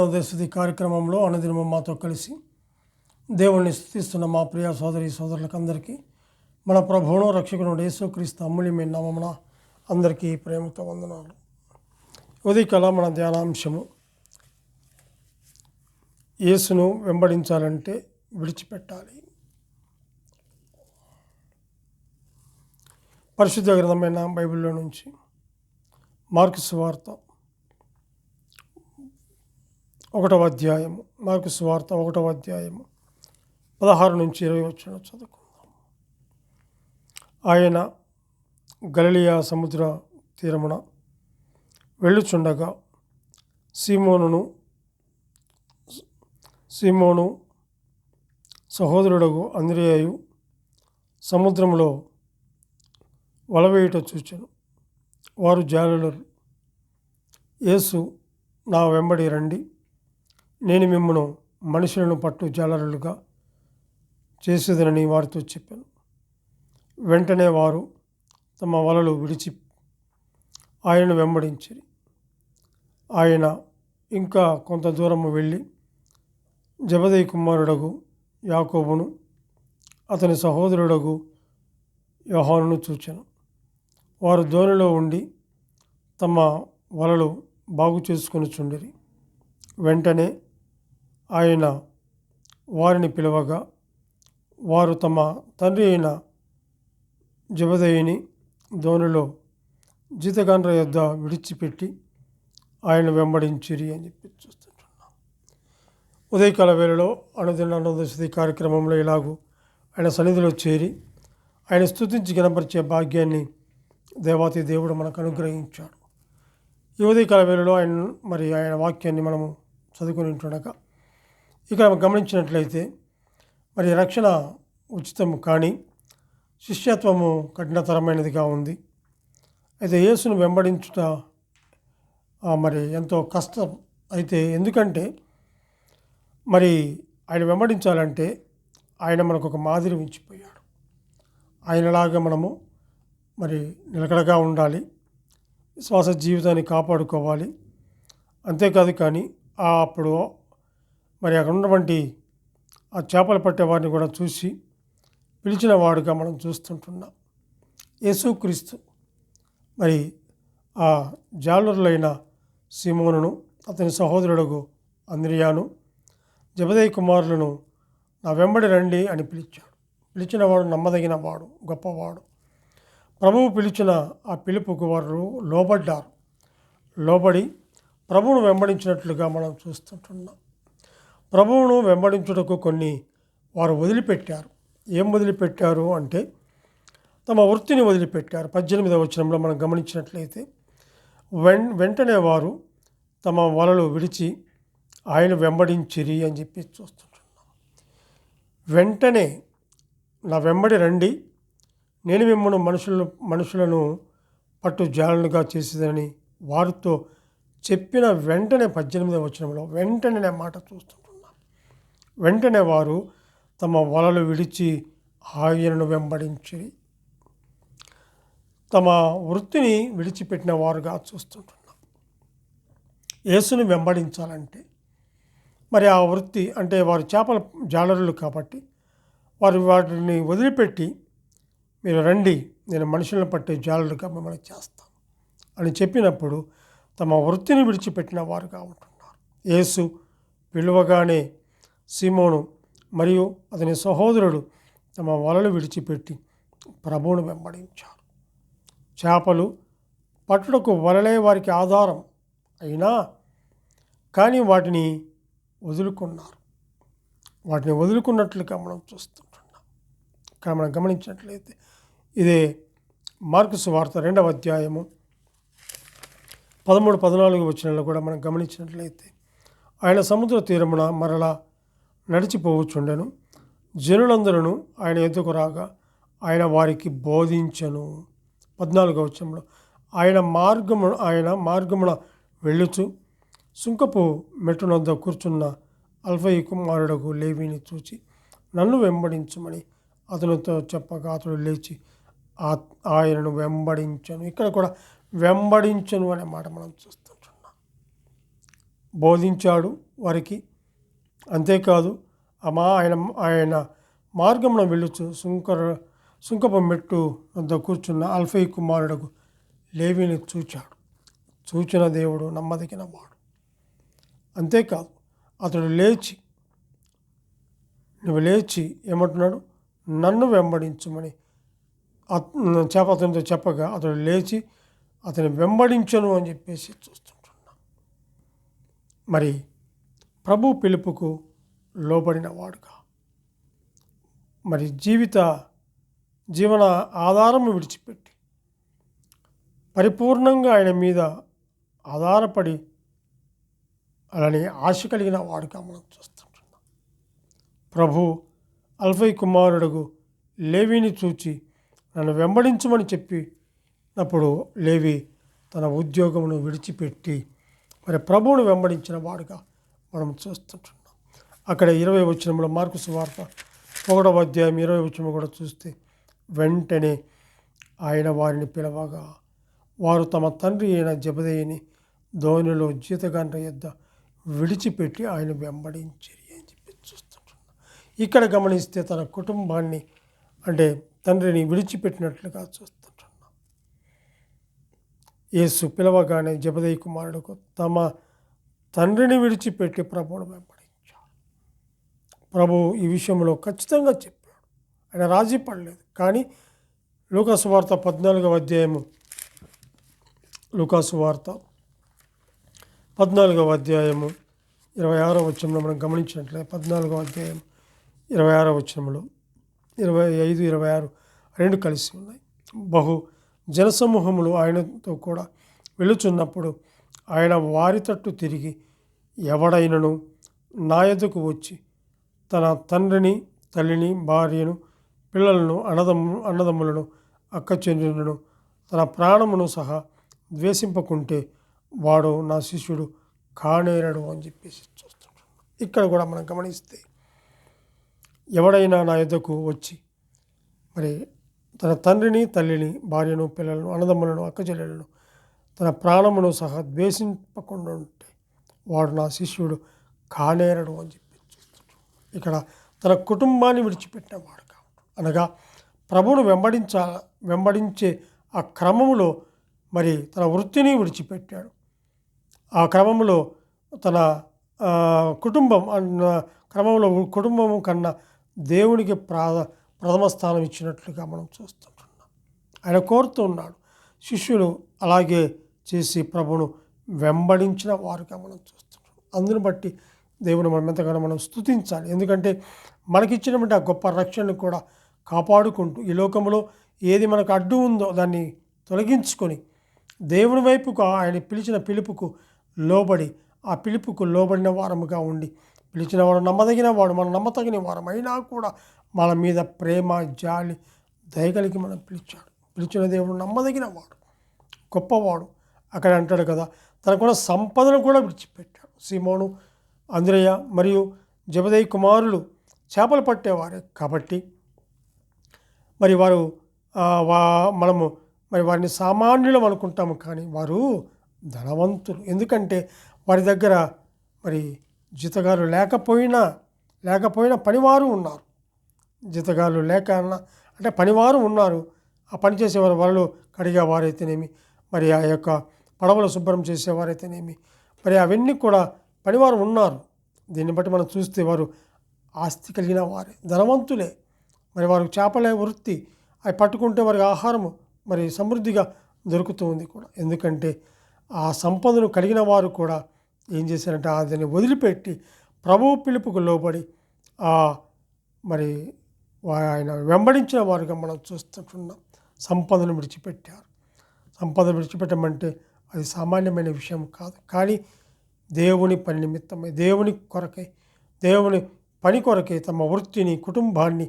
దినోదయ కార్యక్రమంలో అనుదినము మాతో కలిసి దేవుణ్ణి స్తుతిస్తున్న మా ప్రియ సోదరి సోదరులకు అందరికీ మన ప్రభువును రక్షకుడు యేసుక్రీస్తు అమూల్యమైన నామమున అందరికీ ప్రేమతో వందనాలు. ఉదయకాల మన ధ్యానాంశము యేసును వెంబడించాలంటే విడిచిపెట్టాలి. పరిశుద్ధ గ్రంథమైన బైబిల్లో నుంచి మార్కు సువార్త 1వ అధ్యాయము, మార్కు సువార్త 1వ అధ్యాయము 16 నుంచి 20 వచనం చదువుకుందాం. ఆయన గలిలయ సముద్ర తీరమున వెళ్ళుచుండగా సీమోను సహోదరుడగు అంద్రెయయు సముద్రములో వలవేయుట చూచెను. వారు జాలరులు. యేసు, నా వెంబడి రండి, నేను మిమ్మును మనుషులను పట్టు జాలరులుగా చేసేదనని వారితో చెప్పాను. వెంటనే వారు తమ వలలు విడిచి ఆయనను వెంబడించిరి. ఆయన ఇంకా కొంత దూరము వెళ్ళి జెబెదయి కుమారుడగు యాకోబును అతని సహోదరుడగు యోహానును చూచెను. వారు దోణిలో ఉండి తమ వలలు బాగు చేసుకొనుచుండిరి. వెంటనే ఆయన వారిని పిలవగా వారు తమ తండ్రి అయిన జెబెదయిని దోణిలో జీతగాండ్ర యొద్ద విడిచిపెట్టి ఆయన వెంబడించిరి అని చెప్పి చూస్తుంటున్నాం. ఉదయకాల వేళలో అనుదిన కార్యక్రమంలో ఇలాగూ ఆయన సన్నిధిలో చేరి ఆయన స్తుతించి గణపరిచే భాగ్యాన్ని దేవాతి దేవుడు మనకు అనుగ్రహించాడు. ఈ ఉదయకాల వేళలో ఆయన వాక్యాన్ని మనము చదువుకుని ఉంటుండగా ఇక్కడ గమనించినట్లయితే రక్షణ ఉచితము కానీ శిష్యత్వము కఠినతరమైనదిగా ఉంది. అయితే యేసును వెంబడించుట ఎంతో కష్టం. అయితే ఎందుకంటే ఆయన వెంబడించాలంటే ఆయన మనకు ఒక మాదిరి ఉంచిపోయాడు. ఆయనలాగా మనము నిలకడగా ఉండాలి, విశ్వాస జీవితాన్ని కాపాడుకోవాలి. అంతేకాదు కానీ అప్పుడు అక్కడ ఉన్నటువంటి ఆ చేపలు పట్టే వారిని కూడా చూసి పిలిచిన వాడుగా మనం చూస్తుంటున్నాం. యేసుక్రీస్తు ఆ జాలరులైన సీమోనును అతని సహోదరుడు అంద్రెయను జెబెదయి కుమారులను నా వెంబడి రండి అని పిలిచాడు. పిలిచినవాడు నమ్మదగిన వాడు, గొప్పవాడు. ప్రభువు పిలిచిన ఆ పిలుపుకు వారు లోబడ్డారు. లోబడి ప్రభువును వెంబడించినట్లుగా మనం చూస్తుంటున్నాం. ప్రభువును వెంబడించుటకు కొన్ని వారు వదిలిపెట్టారు. ఏం వదిలిపెట్టారు అంటే తమ వృత్తిని వదిలిపెట్టారు. 18వ వచనంలో మనం గమనించినట్లయితే వెంటనే వారు తమ వలలు విడిచి ఆయన వెంబడించిరి అని చెప్పి చూస్తుంటున్నాం. వెంటనే నా వెంబడి రండి, నేను మిమ్మల్ని మనుషులను పట్టు జాలనుగా చేసేదని వారితో చెప్పిన వెంటనే 18వ వచనంలో వెంటనే మాట చూస్తుంటున్నాం. వెంటనే వారు తమ వలలు విడిచి ఆయనను వెంబడించిరి. తమ వృత్తిని విడిచిపెట్టిన వారుగా చూస్తుంటున్నాం. యేసుని వెంబడించాలంటే ఆ వృత్తి అంటే వారు చేపల జాలరులు కాబట్టి వారు వాటిని వదిలిపెట్టి మీరు రండి, నేను మనుషులను పట్టే జాలరులుగా మిమ్మల్ని చేస్తాను అని చెప్పినప్పుడు తమ వృత్తిని విడిచిపెట్టిన వారుగా ఉంటున్నారు. యేసు పిలువగానే సీమోను మరియు అతని సహోదరుడు తమ వలలు విడిచిపెట్టి ప్రభువును వెంబడించారు. చేపలు పట్టుటకు వలలే వారికి ఆధారం అయినా కానీ వాటిని వదులుకున్నారు. వాటిని వదులుకున్నట్లుగా మనం చూస్తుంటున్నాం. ఇక్కడ మనం గమనించినట్లయితే ఇదే మార్కు సువార్త 2వ అధ్యాయము 13-14 వచనాల్లో కూడా మనం గమనించినట్లయితే ఆయన సముద్ర తీరమున మరలా నడిచిపోవచ్చుండెను. జనులందరూ ఆయన ఎదుకు రాగా ఆయన వారికి బోధించెను. 14వ వచనంలో ఆయన మార్గమున వెళ్ళుచు సుంకపు మెట్టునొద్ద కూర్చున్న అల్ఫయి కుమారుడకు లేవిని చూచి నన్ను వెంబడించమని అతనితో చెప్పగా అతడు లేచి ఆయనను వెంబడించను. ఇక్కడ కూడా వెంబడించను అనే మాట మనం చూస్తుంటున్నాం. బోధించాడు వారికి. అంతేకాదు ఆయన ఆయన మార్గమున వెళ్ళుచు సుంకపు మెట్టు వద్ద కూర్చున్న అల్ఫై కుమారుడు లేవిని చూచిన దేవుడు నమ్మదగిన వాడు. అంతేకాదు అతడు నువ్వు లేచి ఏమంటున్నాడు, నన్ను వెంబడించమని అతనితో చెప్పగా అతడు లేచి అతని వెంబడించను అని చెప్పేసి చూస్తుంటున్నాం. మరి ప్రభు పిలుపుకు లోబడిన వాడుగా, మరి జీవన ఆధారం విడిచిపెట్టి పరిపూర్ణంగా ఆయన మీద ఆధారపడి అలానే ఆశ కలిగిన వాడుగా మనం చూస్తుంటున్నాం. ప్రభు అల్ఫై కుమారుడు లేవిని చూచి నన్ను వెంబడించమని చెప్పినప్పుడు లేవి తన ఉద్యోగమును విడిచిపెట్టి మరి ప్రభువును వెంబడించిన వాడుగా మనం చూస్తుంటున్నాం. అక్కడ 20వ వచనంలో మార్కు సువార్త 1వ అధ్యాయం 20వ వచనం కూడా చూస్తే, వెంటనే ఆయన వారిని పిలవగా వారు తమ తండ్రి అయిన జెబెదయిని దోణిలో జీతగాండ్ర యొద్ద విడిచిపెట్టి ఆయన వెంబడించిరి అని చెప్పి చూస్తుంటున్నాం. ఇక్కడ గమనిస్తే తన కుటుంబాన్ని అంటే తండ్రిని విడిచిపెట్టినట్లుగా చూస్తుంటున్నాం. యేసు పిలవగానే జెబెదయి కుమారుడుకు తమ తండ్రిని విడిచిపెట్టి ప్రభువును వెంబడించారు. ప్రభు ఈ విషయంలో ఖచ్చితంగా చెప్పాడు, ఆయన రాజీ పడలేదు. కానీ లూకాసు వార్త 14వ అధ్యాయము 26వ వచనంలో మనం గమనించినట్లయితే 14వ అధ్యాయం 26వ వచనంలో 25, 26 రెండు కలిసి ఉన్నాయి. బహు జనసమూహములు ఆయనతో కూడా వెళుచున్నప్పుడు ఆయన వారి తట్టు తిరిగి, ఎవడైనను నా యొద్దకు వచ్చి తన తండ్రిని, తల్లిని, భార్యను, పిల్లలను, అన్నదమ్ములను, అక్కచెల్లెలను, తన ప్రాణమును సహా ద్వేషింపకుంటే వాడు నా శిష్యుడు కానేరడు అని చెప్పేసి చూస్తున్నాడు. ఇక్కడ కూడా మనం గమనిస్తే, ఎవడైనా నా యొద్దకు వచ్చి మరి తన తండ్రిని, తల్లిని, భార్యను, పిల్లలను, అన్నదమ్ములను, అక్కచెల్లెలను, తన ప్రాణమును సహా ద్వేషింపకుండా ఉంటే వాడు నా శిష్యుడు కానేరడు అని చెప్పి చూస్తున్నాడు. ఇక్కడ తన కుటుంబాన్ని విడిచిపెట్టిన వాడు కాబట్టి, అనగా ప్రభువును వెంబడించే ఆ క్రమంలో మరి తన వృత్తిని విడిచిపెట్టాడు. ఆ క్రమంలో తన కుటుంబము కన్నా దేవునికి ప్రథమ స్థానం ఇచ్చినట్లుగా మనం చూస్తుంటున్నాం. ఆయన కోరుతూ ఉన్నాడు శిష్యులు అలాగే చేసి ప్రభువును వెంబడించిన వారుగా మనం చూస్తున్నాం. అందుని బట్టి దేవుని మనం ఎంతగానో మనం స్తుతించాలి. ఎందుకంటే మనకిచ్చినటువంటి ఆ గొప్ప రక్షణను కూడా కాపాడుకుంటూ ఈ లోకంలో ఏది మనకు అడ్డు ఉందో దాన్ని తొలగించుకొని దేవుని వైపుకు ఆయన పిలిచిన పిలుపుకు లోబడి ఆ పిలుపుకు లోబడిన వారముగా ఉండి, పిలిచిన వాడు నమ్మదగిన వాడు, మనం నమ్మతగిన వారం అయినా కూడా మన మీద ప్రేమ, జాలి, దయగలిగి మనం పిలిచిన దేవుడు నమ్మదగిన వాడు, గొప్పవాడు. అక్కడ అంటాడు కదా, తనకున్న సంపదను కూడా విడిచిపెట్టాడు. సీమోను, అంద్రెయ మరియు జెబెదయి కుమారులు చేపలు పట్టేవారే కాబట్టి మరి వారు మనము మరి వారిని సామాన్యులం అనుకుంటాము, కానీ వారు ధనవంతులు. ఎందుకంటే వారి దగ్గర మరి జీతగారు లేకపోయినా పనివారు ఉన్నారు. జీతగారు అంటే పనివారు ఉన్నారు. ఆ పని చేసేవారు, వలలు కడిగేవారైతేనేమి, మరి ఆ యొక్క పడవలు శుభ్రం చేసేవారైతేనేమి, మరి అవన్నీ కూడా పనివారు ఉన్నారు. దీన్ని బట్టి మనం చూస్తే వారు ఆస్తి కలిగిన వారే, ధనవంతులే. మరి వారికి చేపలే వృత్తి, అవి పట్టుకుంటే వారికి ఆహారము మరి సమృద్ధిగా దొరుకుతూ ఉంది కూడా. ఎందుకంటే ఆ సంపదను కలిగిన వారు కూడా ఏం చేశారంటే దాన్ని వదిలిపెట్టి ప్రభువు పిలుపుకు లోబడి మరి ఆయన వెంబడించిన వారుగా మనం చూస్తుంటున్నాం. సంపదను విడిచిపెట్టారు. సంపద విడిచిపెట్టమంటే అది సామాన్యమైన విషయం కాదు. కానీ దేవుని పని నిమిత్తమై, దేవుని పని కొరకై తమ వృత్తిని, కుటుంబాన్ని,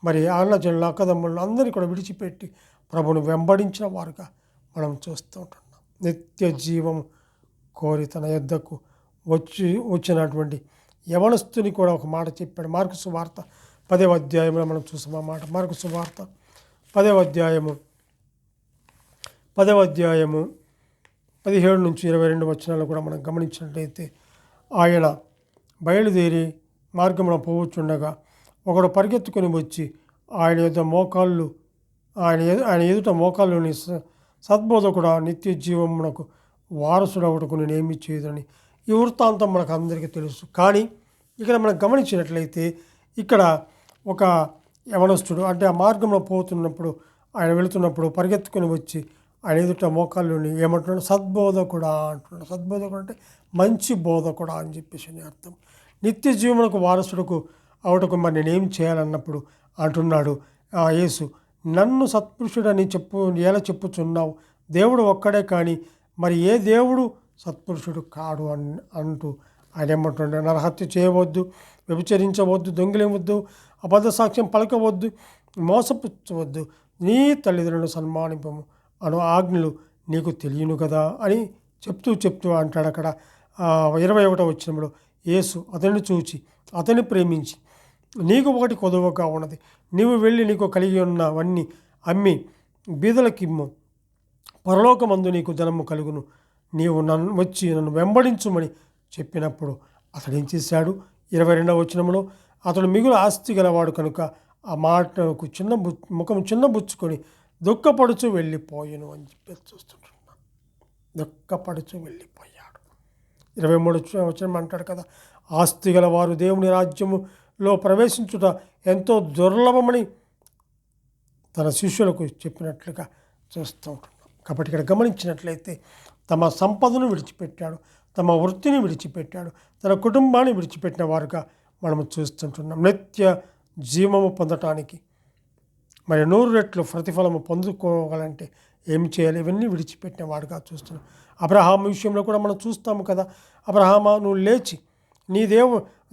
మరి అన్నజనులు, అక్కదమ్ములను అందరినీ కూడా విడిచిపెట్టి ప్రభువును వెంబడించిన వారుగా మనం చూస్తూ ఉంటున్నాం. నిత్య జీవం కోరి తన యొద్దకు వచ్చినటువంటి యవనస్తుని కూడా ఒక మాట చెప్పాడు. మార్కు సువార్త 10వ అధ్యాయంలో మనం చూసాం ఆ మాట. మార్కు సువార్త 10వ అధ్యాయము 17 నుంచి 22 వచనాలు కూడా మనం గమనించినట్లయితే, ఆయన బయలుదేరి మార్గమున పోవచ్చుండగా ఒకడు పరిగెత్తుకొని వచ్చి ఆయన ఎదుట మోకాళ్ళుని సద్బోధకుడా నిత్య జీవమునకు వారసుడవుటకు నేనేమి చేయదని ఈ వృత్తాంతం మనకు అందరికీ తెలుసు. కానీ ఇక్కడ మనం గమనించినట్లయితే ఇక్కడ ఒక యవనస్తుడు అంటే ఆ మార్గంలో పోతున్నప్పుడు ఆయన వెళుతున్నప్పుడు పరిగెత్తుకొని వచ్చి ఆయన ఎదుట మోకాళ్ళుని ఏమంటున్నాడు, సద్బోధకుడా అంటున్నాడు. సద్బోధకుడు అంటే మంచి బోధకుడా అని చెప్పేసి అని అర్థం. నిత్య జీవమునకు వారసుడుకు అవుటకు మరి నేనేం చేయాలన్నప్పుడు అంటున్నాడు యేసు, నన్ను సత్పురుషుడని ఎలా చెప్పుచున్నావు? దేవుడు ఒక్కడే కానీ మరి ఏ దేవుడు సత్పురుషుడు కాడు అంటూ ఆయన ఏమంటుండే, నరహత్య చేయవద్దు, వ్యభిచరించవద్దు, దొంగిలించవద్దు, అబద్ధ సాక్ష్యం పలకవద్దు, మోసపుచ్చవద్దు, నీ తల్లిదండ్రులను సన్మానింపము అను ఆజ్ఞలు నీకు తెలియను కదా అని చెప్తూ అంటాడు. అక్కడ 21వ వచనంలో యేసు అతన్ని చూచి అతన్ని ప్రేమించి, నీకు ఒకటి కొదువగా ఉన్నది, నీవు వెళ్ళి నీకు కలిగి ఉన్నవన్నీ అమ్మి బీదలకిమ్ము, పరలోకమందు నీకు ధనము కలుగును, నీవు నన్ను వెంబడించుమని చెప్పినప్పుడు అతడు ఏం చేశాడు? 22వ వచనంలో అతడు మిగులు ఆస్తి గలవాడు కనుక ఆ మాటకు ముఖం చిన్నబుచ్చుకొని దుఃఖపడుచు వెళ్ళిపోయాను అని చెప్పి చూస్తుంటున్నాను. దుఃఖపడుచు వెళ్ళిపోయాడు. 23వ వచనం అంటాడు కదా, ఆస్తి గలవారు దేవుని రాజ్యములో ప్రవేశించుట ఎంతో దుర్లభమని తన శిష్యులకు చెప్పినట్లుగా చూస్తూ ఉంటున్నాం. కాబట్టి ఇక్కడ గమనించినట్లయితే తమ సంపదను విడిచిపెట్టాడు, తమ వృత్తిని విడిచిపెట్టాడు, తన కుటుంబాన్ని విడిచిపెట్టిన వారుగా మనము చూస్తుంటున్నాం. నిత్య జీవము పొందటానికి మరి 100 రెట్లు ప్రతిఫలము పొందుకోవాలంటే ఏం చేయాలి? ఇవన్నీ విడిచిపెట్టిన వాడుగా చూస్తున్నాం. అబ్రహాము విషయంలో కూడా మనం చూస్తాము కదా, అబ్రహామా నువ్వు లేచి నీ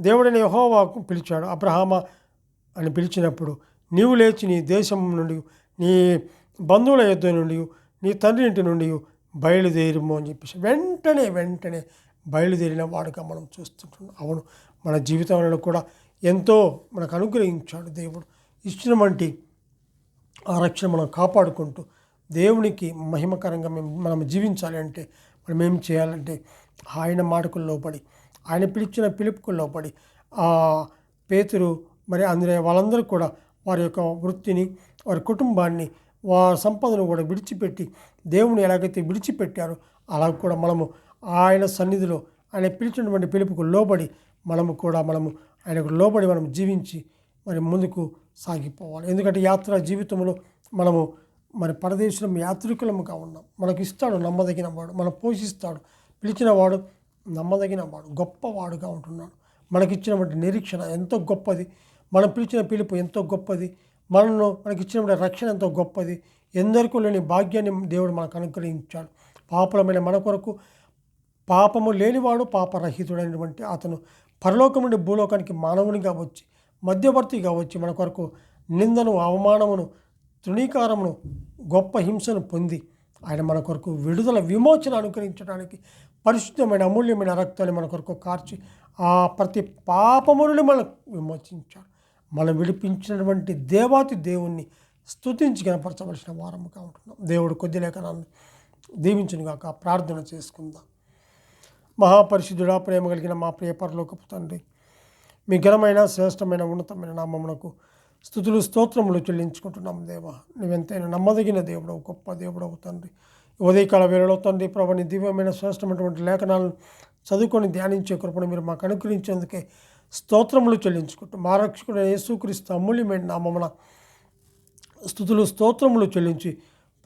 దేవుడైన యెహోవాకు పిలిచాడు. అబ్రహామా అని పిలిచినప్పుడు నీవు లేచి నీ దేశం నుండి, నీ బంధువుల యొద్ద నుండి, నీ తండ్రి ఇంటి నుండి బయలుదేరుము అని చెప్పేసి వెంటనే బయలుదేరిన వాడుగా మనం చూస్తుంటున్నాం. అవును, మన జీవితంలో కూడా ఎంతో మనకు అనుగ్రహించాడు దేవుడు. ఇచ్చిన వంటి ఆ రక్షణ మనం కాపాడుకుంటూ దేవునికి మహిమకరంగా మనం జీవించాలి అంటే మనం ఏం చేయాలంటే ఆయన మాటకు లోబడి, ఆయన పిలిచిన పిలుపుకు లోబడి, పేతురు మరి అందరూ వాళ్ళందరూ కూడా వారి యొక్క వృత్తిని, వారి కుటుంబాన్ని, వారి సంపదను కూడా విడిచిపెట్టి దేవుని ఎలాగైతే విడిచిపెట్టారో అలా కూడా మనము ఆయన సన్నిధిలో ఆయన పిలిచినటువంటి పిలుపుకు లోబడి మనము ఆయనకు లోబడి మనం జీవించి మరి ముందుకు సాగిపోవాలి. ఎందుకంటే యాత్రా జీవితంలో మనము మరి పరదేశం యాత్రికులముగా ఉన్నాం. మనకి ఇస్తాడు నమ్మదగిన వాడు, మనం పోషిస్తాడు, పిలిచిన వాడు నమ్మదగిన వాడు, గొప్పవాడుగా ఉంటున్నాడు. మనకిచ్చినటువంటి నిరీక్షణ ఎంతో గొప్పది, మనం పిలిచిన పిలుపు ఎంతో గొప్పది, మనకిచ్చినటువంటి రక్షణ ఎంతో గొప్పది, ఎందరికీ లేని భాగ్యాన్ని దేవుడు మనకు అనుగ్రహించాడు. పాపులమైన మన కొరకు పాపము లేనివాడు పాపరహితుడైనటువంటి అతను పరలోకం నుండి భూలోకానికి మానవునిగా వచ్చి, మధ్యవర్తిగా వచ్చి మన కొరకు నిందను, అవమానమును, తృణీకారమును, గొప్ప హింసను పొంది ఆయన మన కొరకు విమోచన అనుగ్రహించడానికి పరిశుద్ధమైన అమూల్యమైన రక్తాన్ని మన కొరకు కార్చి ఆ ప్రతి పాపము నుండి మనకు విమోచించాడు. మనం విడిపించినటువంటి దేవాతి దేవుణ్ణి స్తుతించి కనపరచవలసిన వారముగా ఉంటున్నాం. దేవుడు కొద్ది లేఖనాన్ని దీవించునుగాక. ప్రార్థన చేసుకుందాం. మహాపరిశుద్ధుడా, ప్రేమ కలిగిన మా ప్రియ పరలోకపు తండ్రి, మీ ఘనమైన శ్రేష్టమైన ఉన్నతమైన నామమునకు స్తుతులు స్తోత్రములు చెల్లించుకుంటున్నాం. దేవా, నువ్వెంతైనా నమ్మదగిన దేవుడవు, గొప్ప దేవుడవు తండ్రి. ఉదయకాల వేళలో తండ్రి ప్రభు నీ దివ్యమైన శ్రేష్టమైనటువంటి లేఖనాలను చదువుకొని ధ్యానించే కృపను మీరు మాకు అనుగ్రహించేందుకే స్తోత్రములు చెల్లించుకుంటూ మా రక్షకుడైన యేసుక్రీస్తు అమూల్యమైన నామమున స్తుతులు స్తోత్రములు చెల్లించి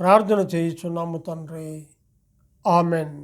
ప్రార్థన చేయుచున్నాము తండ్రి. ఆమెన్.